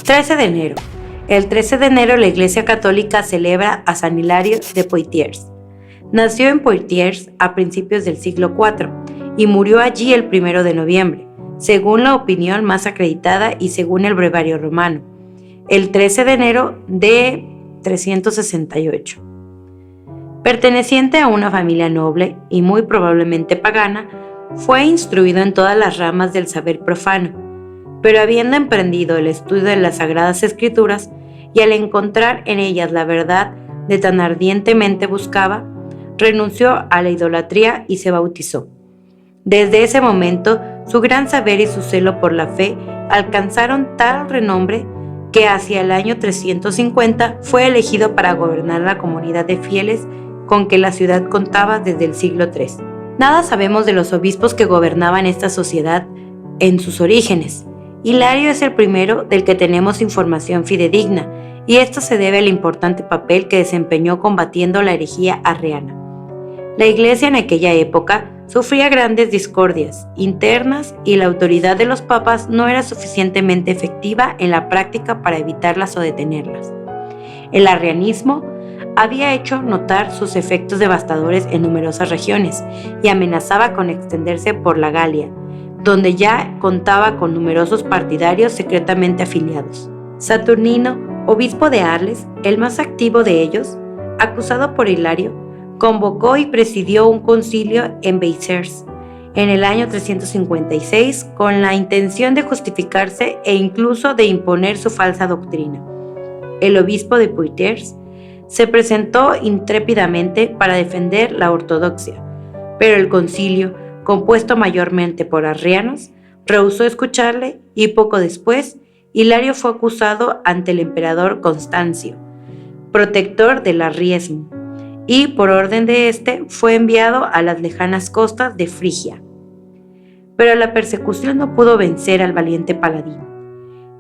13 de enero. El 13 de enero la Iglesia Católica celebra a San Hilario de Poitiers. Nació en Poitiers a principios del siglo IV y murió allí el 1 de noviembre, según la opinión más acreditada y según el breviario romano, el 13 de enero de 368. Perteneciente a una familia noble y muy probablemente pagana, fue instruido en todas las ramas del saber profano, pero habiendo emprendido el estudio de las Sagradas Escrituras y al encontrar en ellas la verdad de tan ardientemente buscaba, renunció a la idolatría y se bautizó. Desde ese momento, su gran saber y su celo por la fe alcanzaron tal renombre que hacia el año 350 fue elegido para gobernar la comunidad de fieles con que la ciudad contaba desde el siglo III. Nada sabemos de los obispos que gobernaban esta sociedad en sus orígenes. Hilario es el primero del que tenemos información fidedigna, y esto se debe al importante papel que desempeñó combatiendo la herejía arriana. La Iglesia en aquella época sufría grandes discordias internas y la autoridad de los papas no era suficientemente efectiva en la práctica para evitarlas o detenerlas. El arrianismo había hecho notar sus efectos devastadores en numerosas regiones y amenazaba con extenderse por la Galia, donde ya contaba con numerosos partidarios secretamente afiliados. Saturnino, obispo de Arles, el más activo de ellos, acusado por Hilario, convocó y presidió un concilio en Béziers en el año 356 con la intención de justificarse e incluso de imponer su falsa doctrina. El obispo de Poitiers se presentó intrépidamente para defender la ortodoxia, pero el concilio, compuesto mayormente por arrianos, rehusó escucharle y poco después Hilario fue acusado ante el emperador Constancio, protector del arrianismo, y por orden de este fue enviado a las lejanas costas de Frigia. Pero la persecución no pudo vencer al valiente paladín.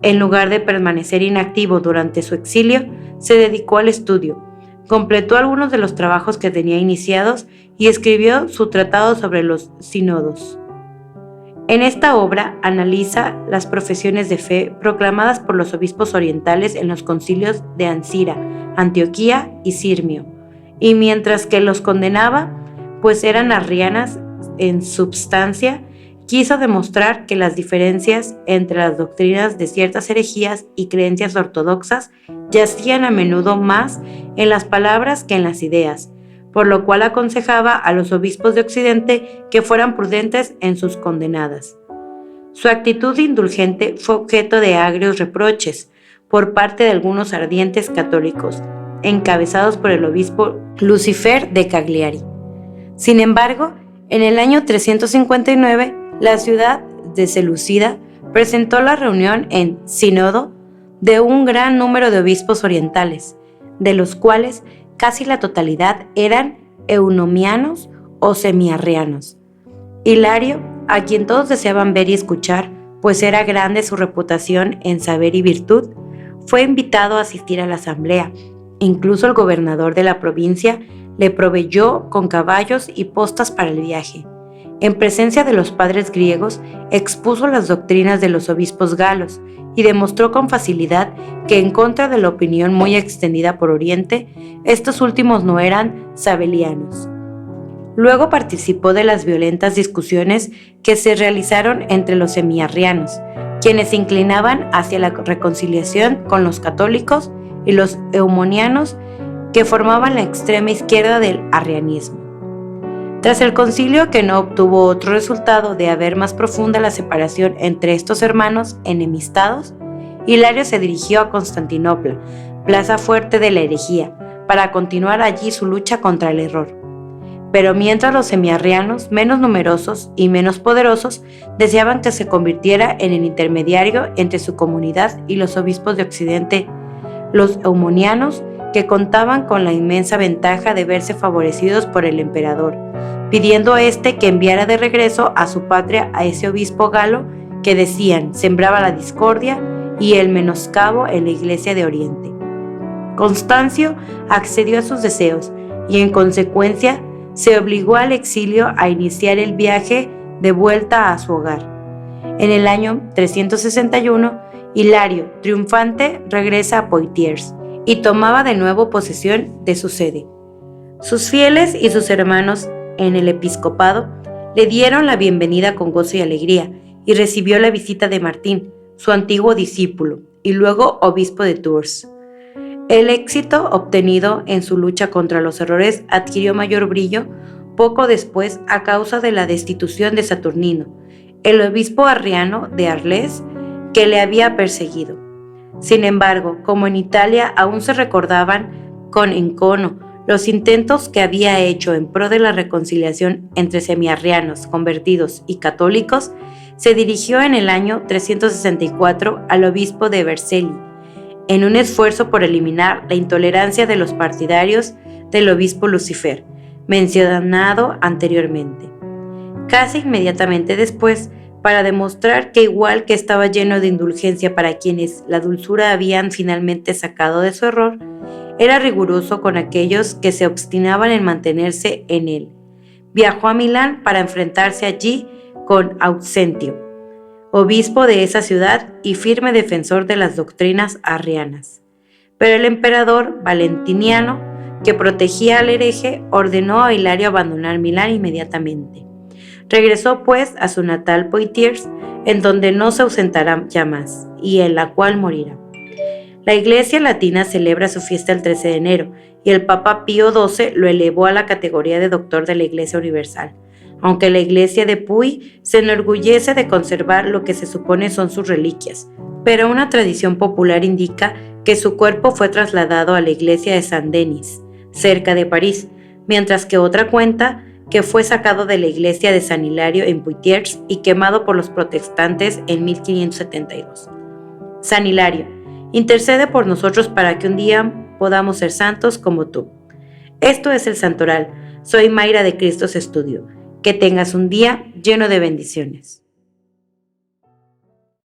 En lugar de permanecer inactivo durante su exilio, se dedicó al estudio, completó algunos de los trabajos que tenía iniciados y escribió su tratado sobre los sínodos. En esta obra analiza las profesiones de fe proclamadas por los obispos orientales en los concilios de Ancira, Antioquía y Sirmio, y mientras que los condenaba, pues eran arrianas en substancia, quiso demostrar que las diferencias entre las doctrinas de ciertas herejías y creencias ortodoxas yacían a menudo más en las palabras que en las ideas, por lo cual aconsejaba a los obispos de Occidente que fueran prudentes en sus condenadas. Su actitud indulgente fue objeto de agrios reproches por parte de algunos ardientes católicos, encabezados por el obispo Lucifer de Cagliari. Sin embargo, en el año 359, la ciudad de Seleucida presentó la reunión en sínodo de un gran número de obispos orientales, de los cuales casi la totalidad eran eunomianos o semiarrianos. Hilario, a quien todos deseaban ver y escuchar, pues era grande su reputación en saber y virtud, fue invitado a asistir a la asamblea. Incluso el gobernador de la provincia le proveyó con caballos y postas para el viaje. En presencia de los padres griegos, expuso las doctrinas de los obispos galos y demostró con facilidad que, en contra de la opinión muy extendida por Oriente, estos últimos no eran sabelianos. Luego participó de las violentas discusiones que se realizaron entre los semiarrianos, quienes se inclinaban hacia la reconciliación con los católicos, y los eumonianos, que formaban la extrema izquierda del arrianismo. Tras el concilio, que no obtuvo otro resultado de hacer más profunda la separación entre estos hermanos enemistados, Hilario se dirigió a Constantinopla, plaza fuerte de la herejía, para continuar allí su lucha contra el error. Pero mientras los semiarrianos, menos numerosos y menos poderosos, deseaban que se convirtiera en el intermediario entre su comunidad y los obispos de Occidente, los eumonianos, que contaban con la inmensa ventaja de verse favorecidos por el emperador, pidiendo a este que enviara de regreso a su patria a ese obispo galo que, decían, sembraba la discordia y el menoscabo en la Iglesia de Oriente. Constancio accedió a sus deseos y, en consecuencia, se obligó al exilio a iniciar el viaje de vuelta a su hogar. En el año 361, Hilario, triunfante, regresa a Poitiers y tomaba de nuevo posesión de su sede. Sus fieles y sus hermanos en el episcopado le dieron la bienvenida con gozo y alegría, y recibió la visita de Martín, su antiguo discípulo, y luego obispo de Tours. El éxito obtenido en su lucha contra los errores adquirió mayor brillo poco después a causa de la destitución de Saturnino, el obispo arriano de Arles, que le había perseguido. Sin embargo, como en Italia aún se recordaban con encono los intentos que había hecho en pro de la reconciliación entre semiarrianos, convertidos y católicos, se dirigió en el año 364 al obispo de Vercelli, en un esfuerzo por eliminar la intolerancia de los partidarios del obispo Lucifer, mencionado anteriormente. Casi inmediatamente después, para demostrar que igual que estaba lleno de indulgencia para quienes la dulzura habían finalmente sacado de su error, era riguroso con aquellos que se obstinaban en mantenerse en él. Viajó a Milán para enfrentarse allí con Auxentio, obispo de esa ciudad y firme defensor de las doctrinas arrianas. Pero el emperador Valentiniano, que protegía al hereje, ordenó a Hilario abandonar Milán inmediatamente. Regresó pues a su natal Poitiers, en donde no se ausentará ya más, y en la cual morirá. La Iglesia latina celebra su fiesta el 13 de enero, y el Papa Pío XII lo elevó a la categoría de doctor de la Iglesia Universal, aunque la Iglesia de Puy se enorgullece de conservar lo que se supone son sus reliquias, pero una tradición popular indica que su cuerpo fue trasladado a la iglesia de Saint-Denis, cerca de París, mientras que otra cuenta que fue sacado de la iglesia de San Hilario en Poitiers y quemado por los protestantes en 1572. San Hilario, intercede por nosotros para que un día podamos ser santos como tú. Esto es el Santoral. Soy Mayra de Cristos Estudio. Que tengas un día lleno de bendiciones.